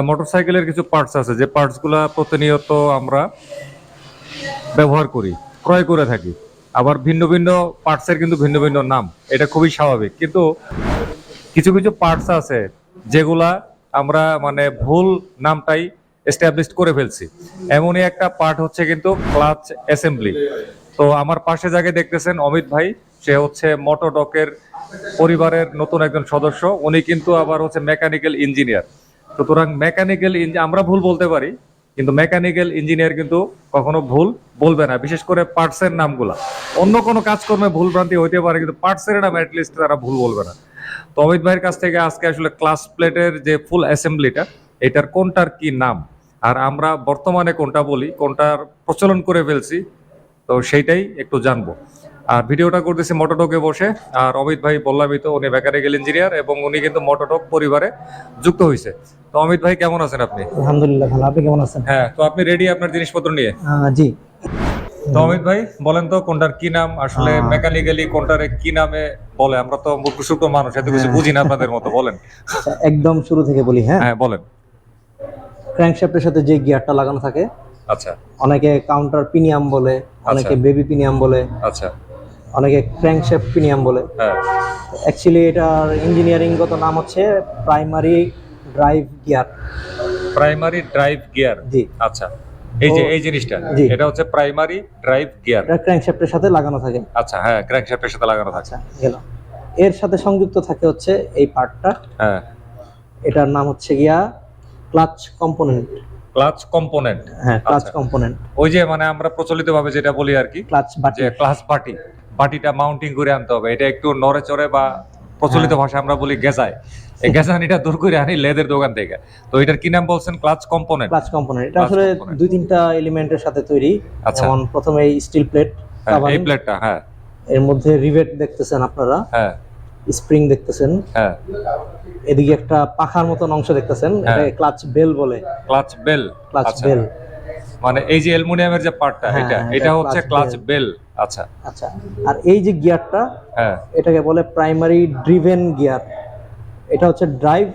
মোটরসাইকেলের কিছু পার্টস আছে যে পার্টসগুলো প্রতিনিয়ত আমরা ব্যবহার করি, ক্রয় করে থাকি। আবার ভিন্ন ভিন্ন পার্টসের কিন্তু ভিন্ন ভিন্ন নাম, এটা খুবই স্বাভাবিক। কিন্তু কিছু কিছু পার্টস আছে যেগুলা আমরা মানে ভুল নামটাই এস্টাবলিশ করে ফেলছি। এমনই একটা পার্ট হচ্ছে কিন্তু ক্লাচ অ্যাসেম্বলি। তো আমার পাশে যাকে দেখতেছেন অমিত ভাই, সে হচ্ছে মোটোডকের পরিবারের নতুন একজন সদস্য। উনি কিন্তু আবার হচ্ছে মেকানিক্যাল ইঞ্জিনিয়ার। সুতরাং মেকানিক্যাল আমরা ভুল বলতে পারি, কিন্তু মেকানিক্যাল ইঞ্জিনিয়ার কিন্তু কখনো ভুল বলবে না, বিশেষ করে পার্টসের নামগুলা। অন্য কোনো কাজকর্মে ভুল ভ্রান্তি হইতে পারে, কিন্তু পার্টসের নাম অ্যাটলিস্ট তারা ভুল বলবে না। তো অমিত ভাইয়ের কাছ থেকে আজকে আসলে ক্লাচ প্লেটের যে ফুল অ্যাসেম্বলিটা, এটার কোনটার কি নাম আর আমরা বর্তমানে কোনটা বলি, কোনটার প্রচলন করে ফেলছি, তো সেইটাই একটু জানবো। আর ভিডিওটা করতেছি মোটোডকে বসে। আর অমিত ভাই বললামই তো, উনি মেকানিক্যাল ইঞ্জিনিয়ার এবং উনি কিন্তু মোটোডক পরিবারে যুক্ত হয়েছে। তো অমিত ভাই কেমন আছেন আপনি? আলহামদুলিল্লাহ ভালো, আপনি কেমন আছেন? হ্যাঁ, তো আপনি রেডি আপনার জিনিসপত্র নিয়ে? জি। তো অমিত ভাই বলেন তো কোনটার কি নাম আসলে, মেকানিক্যালি কোনটারে কি নামে বলে? আমরা তো মূর্খ মানুষ, এত কিছু বুঝি না আপনাদের মতো। বলেন। একদম শুরু থেকে বলি। হ্যাঁ বলেন। ক্র্যাঙ্কশ্যাফটের সাথে যে গিয়ারটা লাগানো থাকে, আচ্ছা, অনেকে কাউন্টার পিনিয়াম বলে, অনেকে বেবি পিনিয়াম বলে, আচ্ছা, অনেকে ক্র্যাঙ্কশ্যাফট পিনিয়াম বলে। হ্যাঁ, অ্যাকচুয়ালি এটার ইঞ্জিনিয়ারিংগত নাম হচ্ছে primary drive gear. Primary drive gear. জি। আচ্ছা, এই জিনিসটা, এটা হচ্ছে প্রাইমারি ড্রাইভ গিয়ার। এটা ক্র্যাঙ্কশ্যাফটের সাথে লাগানো থাকে। আচ্ছা, হ্যাঁ, ক্র্যাঙ্কশ্যাফটের সাথে লাগানো থাকে। গেল। এর সাথে সংযুক্ত থাকে হচ্ছে এই পার্টটা। হ্যাঁ, এটার নাম হচ্ছে গিয়া ক্লাচ কম্পোনেন্ট। Clutch component. হ্যাঁ, ক্লাচ কম্পোনেন্ট। ওই যে মানে আমরা প্রচলিতভাবে যেটা বলি আর কি, ক্লাচ বাটি। যে ক্লাচ বাটি, বাটিটা মাউন্টিং করে আনতে হবে। এটা একটু নড়ে চড়ে বা প্রচলিত ভাষায় আমরা বলি গেজায়, এই গেজানিটা দূর করে আনি লেদের দোকান থেকে। তো এটার কি নাম বলছেন? Clutch component. ক্লাচ কম্পোনেন্ট এটা আসলে দুই তিনটা এলিমেন্টের সাথে তৈরি। যেমন প্রথমে স্টিল প্লেট, এই প্লেটটা, হ্যাঁ, এর মধ্যে রিভেট দেখতেছেন আপনারা, হ্যাঁ, স্প্রিং দেখতেছেন, হ্যাঁ, এদিকে একটা পাখার মতন অংশ দেখতেছেন, এটা ক্লাচ বেল বলে। Clutch bell. ক্লাচ বেল মানে এই যে অ্যালুমিনিয়ামের যে পার্টটা, এটা হচ্ছে ক্লাচ বেল। আচ্ছা, আচ্ছা। আর এই যে গিয়ারটা, হ্যাঁ, এটাকে বলে প্রাইমারি ড্রিভেন গিয়ার। এটা হচ্ছে ড্রাইভ,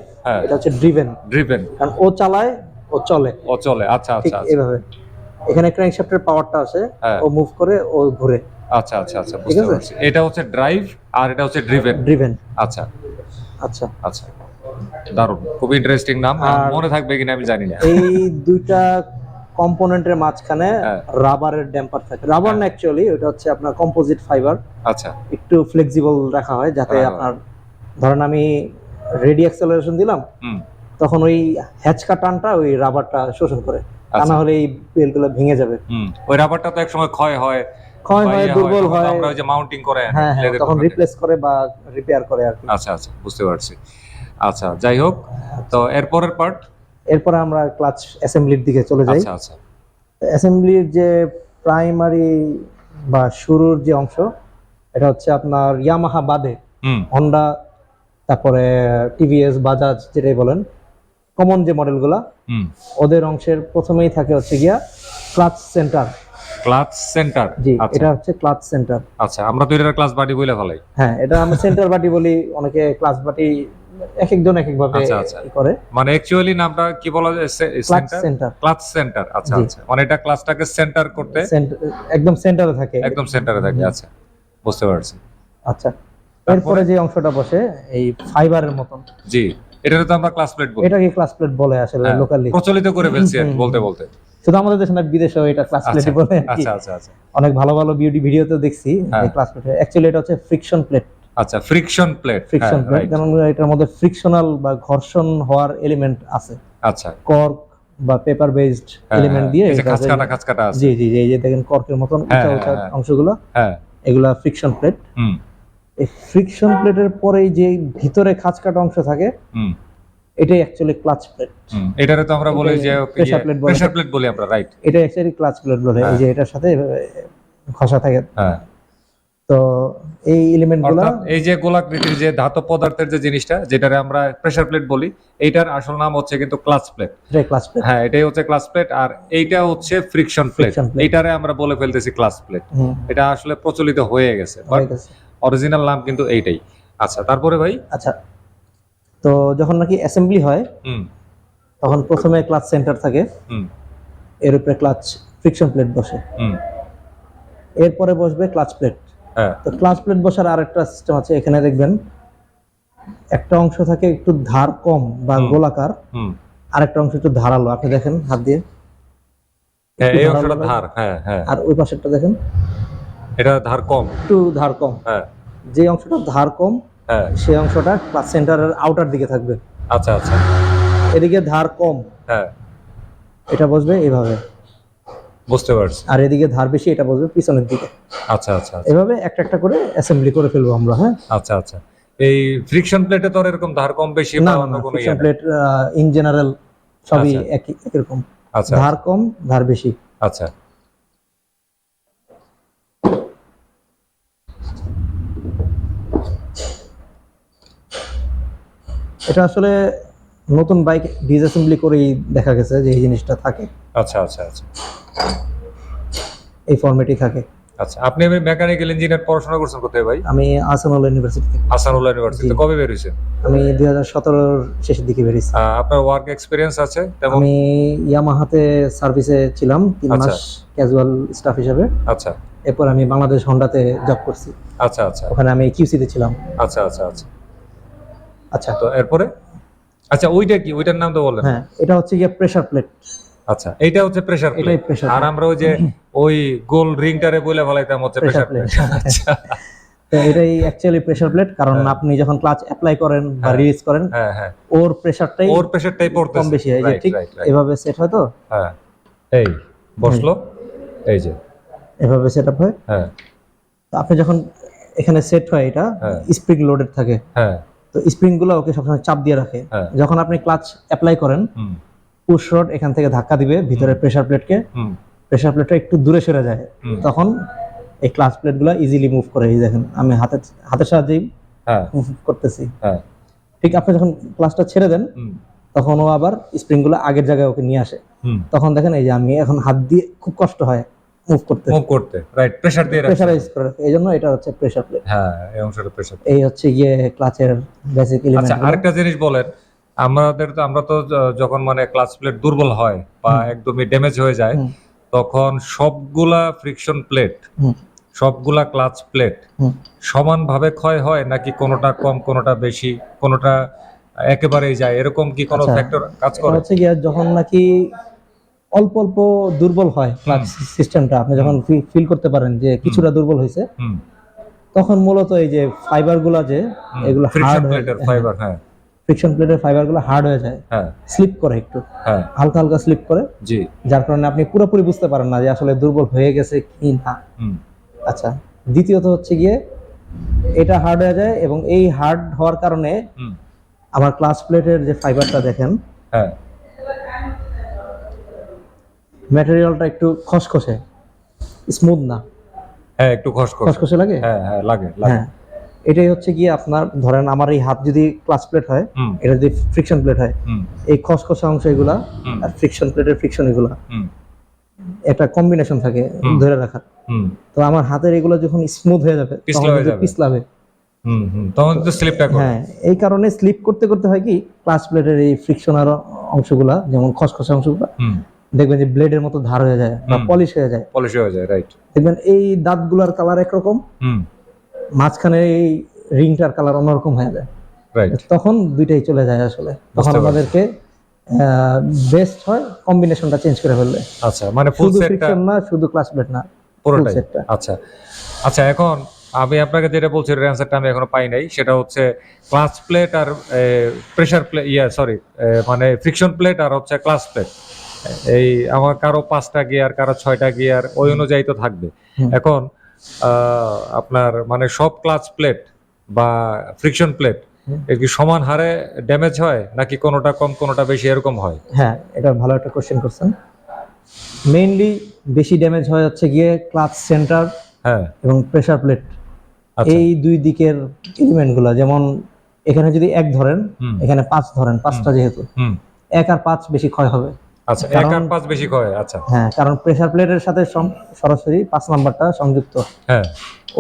এটা হচ্ছে ড্রিভেন। ড্রিভেন কারণ ও চালায়, ও চলে। আচ্ছা, আচ্ছা, এইভাবে এখানে ক্র্যাঙ্কশ্যাফটের পাওয়ারটা আছে, ও মুভ করে, ও ঘুরে। আচ্ছা, আচ্ছা, আচ্ছা, বুঝতে পারছি। এটা হচ্ছে ড্রাইভ আর এটা হচ্ছে ড্রিভেন। আচ্ছা, আচ্ছা, আচ্ছা, দারুণ, খুব ইন্টারেস্টিং নাম। মনে থাকবে কিনা আমি জানি না। এই দুইটা কম্পোনেন্টের মাঝখানে রাবারের ড্যাম্পার থাকে। রাবার না, অ্যাকচুয়ালি ওটা হচ্ছে আপনার কম্পোজিট ফাইবার। আচ্ছা, একটু ফ্লেক্সিবল রাখা হয় যাতে আপনার, ধরেন আমি রেডি অ্যাক্সেলারেশন দিলাম, তখন ওই হ্যাচকা টানটা ওই রাবারটা শোষণ করে, তা না হলে এই বেলগুলো ভেঙে যাবে। ওই রাবারটা তো একসময় ক্ষয় হয়, দুর্বল হয়, আমরা ওই যে মাউন্টিং করে তখন রিপ্লেস করে বা রিপেয়ার করে আর কি। আচ্ছা, আচ্ছা, বুঝতে পারছি। আচ্ছা, যাই হোক, তো এরপরের পার্ট, এরপরে আমরা ক্লাচ অ্যাসেম্বলির দিকে চলে যাই। আচ্ছা, আচ্ছা। অ্যাসেম্বলির যে প্রাইমারি বা শুরুর যে অংশ, এটা হচ্ছে আপনার ইয়ামাহা বাদে হন্ডা, তারপরে টিভিএস, বাজাজ, যেটাই বলেন, কমন যে মডেলগুলা, ওদের অংশের প্রথমেই থাকে হচ্ছে গিয়া ক্লাচ সেন্টার। ক্লাচ সেন্টার, জি, এটা হচ্ছে ক্লাচ সেন্টার। আচ্ছা, আমরা তো এটা ক্লাচ বাটি বলে ফেলাই। হ্যাঁ, এটা আমরা সেন্টার বাটি বলি, অনেকে ক্লাচ বাটি, এক একজন এক এক ভাবে করে। মানে অ্যাকচুয়ালি নামটা কি বলা যায়? সেন্টার। Clutch centre. আচ্ছা, আচ্ছা, মানে এটা ক্লাচটাকে সেন্টার করতে একদম সেন্টারে থাকে। একদম সেন্টারে থাকে। আচ্ছা, বুঝতে পারছি। আচ্ছা, এরপরে যে অংশটা বসে এই ফাইবারের মতন, জি, এটাকে তো আমরা ক্লাচ প্লেট বলি। এটাকে ক্লাচ প্লেট বলে আসলে লোকালি, প্রচলিত করে ফেলছি আর বলতে বলতে। শুধু আমাদের দেশে না, বিদেশেও এটা ক্লাচ প্লেটই বলে। আচ্ছা, আচ্ছা, আচ্ছা, অনেক ভালো ভালো বিউটি ভিডিওতে দেখছি এই ক্লাচ প্লেট। অ্যাকচুয়ালি এটা হচ্ছে ফ্রিকশন প্লেট। আচ্ছা, ফ্রিকশন প্লেট। ফ্রিকশন প্লেট কারণ এটার মধ্যে ফ্রিকশনাল বা ঘর্ষণ হওয়ার এলিমেন্ট আছে। আচ্ছা, কর্ক বা পেপার বেসড এলিমেন্ট দিয়ে, এই যে খাঁচকাটা আছে। জি জি, এই যে দেখেন কর্কের মতন উঁচা উঁচা অংশগুলো, এগুলা ফ্রিকশন প্লেট। এই ফ্রিকশন প্লেটের পরে যে ভিতরে খাঁচকাটা অংশ থাকে, এটাই অ্যাকচুয়ালি ক্লাচ প্লেট। এটারে তো আমরা বলি যে প্রেসার প্লেট বলি আমরা, রাইট? এটা অ্যাকচুয়ালি ক্লাচ প্লেট বলে, এই যে এটার সাথে ঘষা থাকে। তো এই এলিমেন্টগুলো, এই যে গোলাকৃতির যে ধাতব পদার্থের যে জিনিসটা, যেটারে আমরা প্রেসার প্লেট বলি, এইটার আসল নাম হচ্ছে কিন্তু ক্লাচ প্লেট। হ্যাঁ, এটাই হচ্ছে ক্লাচ প্লেট, আর এইটা হচ্ছে ফ্রিকশন প্লেট। এইটারে আমরা বলে ফেলতেছি ক্লাচ প্লেট। এটা আসলে প্রচলিত হয়ে গেছে, অরিজিনাল নাম কিন্তু এইটাই। আচ্ছা, তারপরে ভাই? আচ্ছা, তো যখন নাকি অ্যাসেম্বলি হয়, তখন প্রথমে ক্লাচ সেন্টার থাকে, এর উপরে ক্লাচ ফ্রিকশন প্লেট বসে, এরপরে বসবে ক্লাচ প্লেট। তো ক্লাচ প্লেট বসার আরেকটা সিস্টেম আছে, এখানে দেখবেন একটা অংশ থাকে একটু ধার কম বা গোলাকার, আরেকটা অংশ একটু ধারালো। আপনি দেখেন হাত দিয়ে, এই অংশটা ধার, আর ওই পাশেরটা দেখেন এটা ধার কম, একটু ধার কম। যে অংশটা ধার কম সেই অংশটা ক্লাচ সেন্টারের আউটার দিকে থাকবে। আচ্ছা আচ্ছা। এদিকে ধার কম, এটা বসবে এইভাবে, বুঝতে পারছি। আর এদিকে ধার বেশি, এটা বসবে পিছনের দিকে। আচ্ছা আচ্ছা। এভাবে একটা একটা করে অ্যাসেম্বলি করে ফেলবো আমরা। হ্যাঁ, আচ্ছা আচ্ছা। এই ফ্রিকশন প্লেটে তো এরকম ধার কম বেশি না না, ফ্রিকশন প্লেট ইন জেনারেল সবই একই রকম। আচ্ছা, ধার কম ধার বেশি। আচ্ছা। এটা আসলে নতুন বাইক ডিসঅ্যাসেম্বলি করেই দেখা গেছে যে এই জিনিসটা থাকে। আচ্ছা আচ্ছা আচ্ছা, এই ফরম্যাটই থাকে। আচ্ছা, আপনি মেকানিক্যাল ইঞ্জিনিয়ার পড়াশোনা করছেন কোথায় ভাই? আমি আসানুল্লাহ ইউনিভার্সিটি থেকে। আসানুল্লাহ ইউনিভার্সিটি। কবে বের হইছেন? আমি 2017 এর শেষের দিকে বের হইছি। আপনার ওয়ার্ক এক্সপেরিয়েন্স আছে তেমন? আমি ইয়ামাহাতে সার্ভিসে ছিলাম 3 মাস ক্যাজুয়াল স্টাফ হিসেবে। আচ্ছা। এরপর আমি বাংলাদেশ হন্ডাতে জব করছি। আচ্ছা আচ্ছা, ওখানে আমি কিউসি তে ছিলাম। আচ্ছা আচ্ছা আচ্ছা আচ্ছা, তো এরপরে আচ্ছা ওইটা কি, ওইটার নাম তো বললেন? হ্যাঁ, এটা হচ্ছে গিয়ে প্রেসার প্লেট। আচ্ছা, এইটা হচ্ছে প্রেসার প্লেট। আর আমরা ওই যে ওই গোল রিংটারে বলে ফলাইতাম হচ্ছে প্রেসার প্লেট। আচ্ছা, তো এটাই অ্যাকচুয়ালি প্রেসার প্লেট, কারণ আপনি যখন ক্লাচ অ্যাপ্লাই করেন বা রিলিজ করেন, ওর প্রেসারটাই পড়তেছে, কম বেশি হয়, যে ঠিক এভাবে সেট হয়। তো এই বসলো, এই যে এভাবে সেটআপ হয়। তো আপনি যখন এখানে সেট হয়, এটা স্প্রিং লোডেড থাকে। তো স্প্রিং গুলো ওকে সবসময় চাপ দিয়ে রাখে। যখন আপনি ক্লাচ অ্যাপ্লাই করেন, পুশ রড এখান থেকে ধাক্কা দিবে ভিতরে প্রেসার প্লেটকে, প্রেসার প্লেটটা একটু দূরে সরে যায়, তখন এই ক্লাচ প্লেট গুলো ইজিলি মুভ করে। এই দেখেন আমি হাতের সাহায্যেই মুভ করতেছি। ঠিক আপনি যখন ক্লাচটা ছেড়ে দেন, তখন ও আবার স্প্রিং গুলো আগের জায়গায় ওকে নিয়ে আসে। তখন দেখেন এই যে আমি এখন হাত দিয়ে খুব কষ্ট হয় মুভ করতে, রাইট, প্রেসার দিয়ে প্রেসারাইজ করে। এইজন্য এটা হচ্ছে প্রেসার প্লেট। এই অংশটা প্রেসার। এই হচ্ছে গিয়ে ক্লাচের বেসিক এলিমেন্ট। আচ্ছা, আরেকটা জিনিস বলেন, আমরা তো যখন মানে ক্লাচ প্লেট দুর্বল হয় বা একদমই ড্যামেজ হয়ে যায়, তখন সবগুলা ফ্রিকশন প্লেট, সবগুলা ক্লাচ প্লেট সমানভাবে ক্ষয় হয় নাকি কোনোটা কম কোনোটা বেশি, কোনোটা একেবারেই যায়, এরকম কি কোনো ফ্যাক্টর কাজ করে? হচ্ছে গিয়ে যখন নাকি অল্প অল্প দুর্বল হয় ক্লাচ সিস্টেমটা, আপনি যখন ফিল করতে পারেন যে কিছুটা দুর্বল হয়েছে, তখন মূলত এই যে ফাইবার গুলা, যে এগুলো ফ্রিকশন প্লেটের ফাইবার, ফ্রিকশন প্লেটের ফাইবার গুলো হার্ড হয়ে যায়, স্লিপ করে একটু, হালকা হালকা স্লিপ করে, যার কারণে আপনি পুরোপুরি বুঝতে পারেন না যে আসলে দুর্বল হয়ে গেছে কি না। আচ্ছা, দ্বিতীয়ত হচ্ছে গিয়ে এটা হার্ড হয়ে যায়, এবং এই হার্ড হওয়ার কারণে আমার ক্লাচ প্লেটের যে ফাইবারটা দেখেন, ম্যাটেরিয়ালটা একটু খসখসে, স্মুথ না। একটু খসখসে লাগে। লাগে। এটাই হচ্ছে গিয়ে আপনার ধরেন আমার এই হাত যদি ক্লাচ প্লেট হয়, এটা যদি ফ্রিকশন প্লেট হয়, এই খসখসে অংশ এগুলা আর ফ্রিকশন প্লেটের ফ্রিকশন এগুলা একটা কম্বিনেশন থাকে ধরে রাখার। তো আমার হাতের এগুলো যখন স্মুথ হয়ে যাবে, পিছলাবে, তখন তো স্লিপটা করে। এই কারণে স্লিপ করতে করতে হয় কি, ক্লাচ প্লেটের এই ফ্রিকশনাল অংশগুলা, যেমন খসখসে অংশগুলা, দেখবেন যে ব্লেডের মতো ধার হয়ে যায় বা পলিশ হয়ে যায়, রাইট। দেখবেন এই দাঁতগুলোর কালার একরকম, মাঝখানে এই রিংটার কালার অন্যরকম হয়ে যায়, রাইট। তখন দুইটাই চলে যায় আসলে। তখন আমাদেরকে বেস্ট হয় কম্বিনেশনটা চেঞ্জ করে ফেললে। আচ্ছা, মানে ফুল শুধু সেটটা ফ্রিকশন না, শুধু ক্লাচ প্লেট না, পুরোটাই। আচ্ছা আচ্ছা, এখন আমি আপনাকে যেটা বলছি, এর অ্যানসারটা আমি এখনো পাই নাই। সেটা হচ্ছে ক্লাচ প্লেট আর প্রেসার প্লেট, সরি, মানে ফ্রিকশন প্লেট আর হচ্ছে ক্লাচ প্লেট, এই আমার কারো 5টা গিয়ার, কারো 6টা গিয়ার, ওই অনুযায়ী তো থাকবে। এখন আপনার মানে সব ক্লাচ প্লেট বা ফ্রিকশন প্লেট এর কি সমান হারে ড্যামেজ হয় নাকি কোনোটা কম কোনোটা বেশি এরকম হয়? হ্যাঁ, এটা ভালো একটা কোশ্চেন করছেন। মেইনলি বেশি ড্যামেজ হয় হচ্ছে গিয়ে ক্লাচ সেন্টার এবং প্রেসার প্লেট, এই দুই দিকের এলিমেন্টগুলো। যেমন এখানে যদি 1 ধরেন, এখানে 5 ধরেন, 5টা যেহেতু 1 আর 5 বেশি ক্ষয় হবে। আচ্ছা, এক কারণ আর 5 বেশি ক্ষয়। আচ্ছা, হ্যাঁ, কারণ প্রেসার প্লেটের সাথে সরাসরি 5 নাম্বারটা সংযুক্ত। হ্যাঁ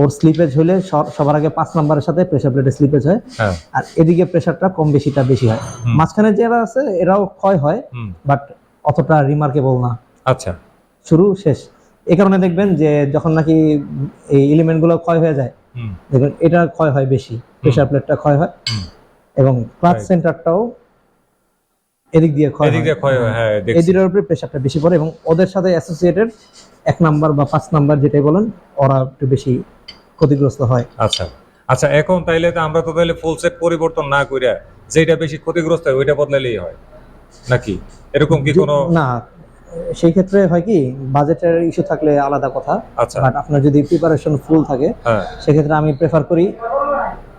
ওর স্লিপেজ হলে সবার আগে 5 নাম্বারের সাথে প্রেসার প্লেটের স্লিপেজ হয়, হ্যাঁ। আর এদিকে প্রেসারটা কম বেশিটা বেশি হয়। মাঝখানে যারা আছে এরাও ক্ষয় হয়, বাট অতটা রিমার্কেবল না। আচ্ছা, শুরু শেষ। এই কারণে দেখবেন যে যখন নাকি এই এলিমেন্টগুলো ক্ষয় হয়ে যায়, দেখবেন এটা ক্ষয় হয় বেশি, প্রেসার প্লেটটা ক্ষয় হয়, এবং ক্লাচ সেন্টারটাও এদিক দিয়ে ক্ষয় হয়। হ্যাঁ, এই দুটোর উপরে প্রেসারটা বেশি পড়ে, এবং ওদের সাথে অ্যাসোসিয়েটেড 1 নাম্বার বা 5 নাম্বার যেটাই বলেন, ওরা একটু বেশি ক্ষতিগ্রস্ত হয়। আচ্ছা আচ্ছা, এখন তাইলে তো আমরা তো তাইলে ফুল সেট পরিবর্তন না কইরা যেটা বেশি ক্ষতিগ্রস্ত হয় ওইটা বদলালেই হয় নাকি? এরকম কি কোনো? না, সেই ক্ষেত্রে হয় কি, বাজেটের ইস্যু থাকলে আলাদা কথা। আচ্ছা, বাট আপনার যদি প্রিপারেশন ফুল থাকে, সেক্ষেত্রে আমি প্রেফার করি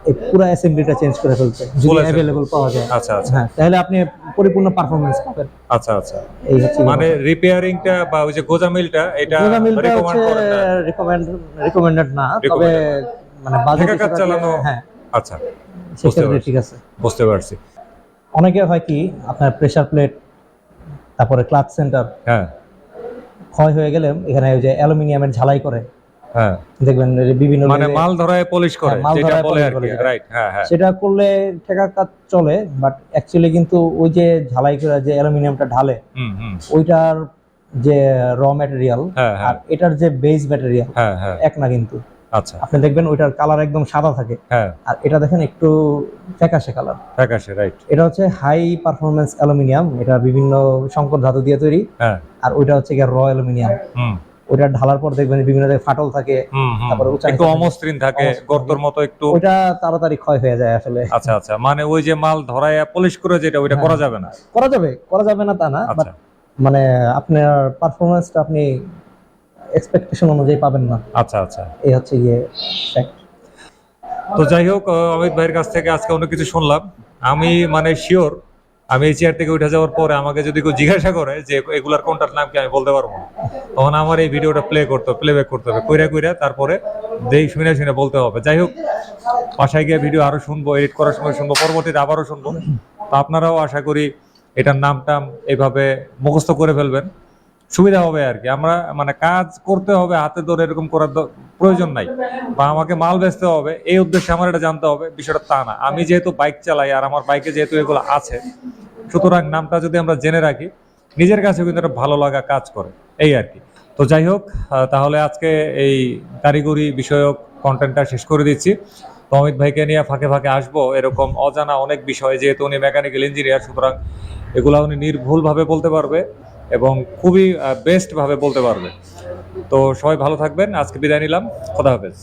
এই পুরো অ্যাসেম্বলিটা চেঞ্জ করে ফেলতে, যদি অ্যাভেলেবল পাওয়া যায়। আচ্ছা আচ্ছা, হ্যাঁ, তাহলে আপনি পরিপূর্ণ পারফরম্যান্স পাবেন। আচ্ছা আচ্ছা, এই হচ্ছে মানে রিপেয়ারিংটা বা ওই যে গোজামিলটা এটা রিকমেন্ড করেন না? রিকমেন্ডেড না, তবে মানে বাজেট কাজ চালানো। হ্যাঁ, আচ্ছা, সেক্ষেত্রে ঠিক আছে। বুঝতে পারছি। অনেকে হয় কি, আপনার প্রেসার প্লেট, তারপরে ক্লাচ সেন্টার হ্যাঁ, ক্ষয় হয়ে গেলে এখানে ওই যে অ্যালুমিনিয়ামের ঝালাই করে, হ্যাঁ, দেখবেন বিভিন্ন মানে মাল ধরায় পলিশ করে, যেটা বলে আর কি, রাইট? হ্যাঁ হ্যাঁ, সেটা করলে ঠেকা কাজ চলে, বাট অ্যাকচুয়ালি কিন্তু ওই যে ঝালাই করে যে অ্যালুমিনিয়ামটা ঢালে, ওইটার যে র ম্যাটেরিয়াল আর এটার যে বেস ম্যাটেরিয়াল এক না কিন্তু। আচ্ছা, আপনি দেখবেন ওইটার কালার একদম সাদা থাকে, আর এটা দেখেন একটু ফ্যাকাশে কালার, ফ্যাকাশে, রাইট। এটা হচ্ছে হাই পারফরম্যান্স অ্যালুমিনিয়াম, এটা বিভিন্ন সংকর ধাতু দিয়ে তৈরি, আর ওইটা হচ্ছে র অ্যালুমিনিয়াম। ওইটা ঢালার পর দেখবেন বিভিন্ন জায়গায় ফাটল থাকে, তারপরে একটু অমসৃণ থাকে, গর্তের মতো একটু, ওইটা তাড়াতাড়ি ক্ষয় হয়ে যায় আসলে। আচ্ছা আচ্ছা, মানে ওই যে মাল ধরায় পলিশ করে যেটা, ওইটা করা যাবে না? করা যাবে না তা না, বাট মানে আপনার পারফরম্যান্সটা আপনি এক্সপেকটেশন অনুযায়ী পাবেন না। আচ্ছা আচ্ছা, এই হচ্ছে গিয়ে ফ্যাক্ট। তো যাই হোক, অমিত ভাইয়ের কাছ থেকে আজকে অনেক কিছু শুনলাম। আমি মানে শিওর, আমি এই চেয়ার থেকে উঠে যাওয়ার পরে আমাকে যদি কেউ জিজ্ঞাসা করে যে এগুলার কোনটার নাম কি, আমি বলতে পারবো না। তখন আমার এই ভিডিওটা প্লেব্যাক করতে হবে, কইরা তারপরে শুনে শুনে বলতে হবে। যাই হোক, বাসায় গিয়ে ভিডিও আরো শুনবো, এডিট করার সময় শুনবো, পরবর্তীতে আবারও শুনবো। তো আপনারাও আশা করি এটার নাম এইভাবে মুখস্থ করে ফেলবেন, সুবিধা হবে আর কি। আমরা মানে কাজ করতে হবে হাতে ধরে, এরকম করার প্রয়োজন নাই, বা আমাকে মাল বেচতে হবে এই উদ্দেশ্যে আমার এটা জানতে হবে, বিষয়টা তা না। আমি যেহেতু বাইক চালাই আর আমার বাইকে যেহেতু এগুলো আছে, সুতরাং নামটা যদি আমরা জেনে রাখি, নিজের কাছে কিন্তু একটা ভালো লাগা কাজ করে, এই আর কি। তো যাই হোক, তাহলে আজকে এই কারিগরি বিষয়ক কন্টেন্টটা শেষ করে দিচ্ছি। তো অমিত ভাইকে নিয়ে ফাঁকে ফাঁকে আসবো এরকম অজানা অনেক বিষয়, যেহেতু উনি মেকানিক্যাল ইঞ্জিনিয়ার, সুতরাং এগুলা উনি নির্ভুলভাবে বলতে পারবে এবং খুবই বেস্ট ভাবে বলতে পারবে। তো সবাই ভালো থাকবেন, আজকে বিদায় নিলাম, খোদা হাফেজ।